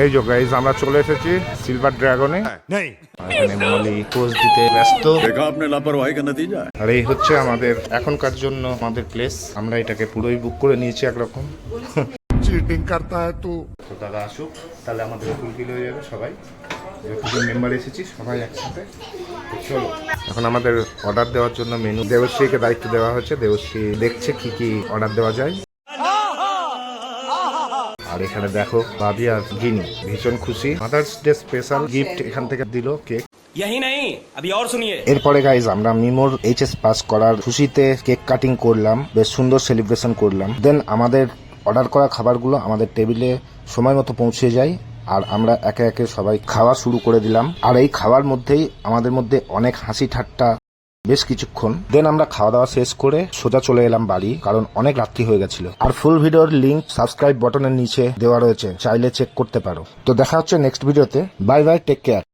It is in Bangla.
এই যে গাইজ আমরা চলে এসেছি সিলভার ড্রাগনে। এখানে মলি পোজ দিতে ব্যস্ত। देखा आपने लापरवाही का नतीजा है। আর এই হচ্ছে আমাদের এখনকার জন্য আমাদের প্লেস। আমরা এটাকে পুরোই বুক করে নিয়েছি একরকম। चीटिंग करता है तू। তো দাদা আসুক, তাহলে আমাদের ফুলফিল হয়ে যাবে সবাই। যতজন মেম্বার এসেছি সবাই একসাথে। তো চলো এখন আমাদের অর্ডার দেওয়ার জন্য মেনু দেবশ্রীকে দায়িত্ব দেওয়া হয়েছে। দেবশ্রী দেখছে কি কি অর্ডার দেওয়া যায়। আর এখানে দেখো ভাবি আর গিনি ভীষণ খুশি। মাদার্স ডে স্পেশাল গিফট এখান থেকে দিল কেক। यही नहीं अभी और सुनिए। এরপরে গাইজ আমরা মিমোর এইচএস পাস করার খুশিতে কেক কাটিং করলাম, বেশ সুন্দর সেলিব্রেশন করলাম। দেন আমাদের অর্ডার করা খাবারগুলো আমাদের টেবিলে সময় মতো পৌঁছে যায় আর আমরা একে একে সবাই খাওয়া শুরু করে দিলাম। আর এই খাওয়ার মধ্যেই আমাদের মধ্যে অনেক হাসি ঠাট্টা বেশ কিছুক্ষণ। দেন আমরা খাওয়া দাওয়া শেষ করে সোজা চলে এলাম বাড়ি, কারণ অনেক রাত্রি হয়ে গেছিল। আর ফুল ভিডিওর লিংক সাবস্ক্রাইব বাটনের নিচে দেওয়া রয়েছে, চাইলে চেক করতে পারো। তো দেখা হচ্ছে নেক্সট ভিডিওতে। Bye bye, take care.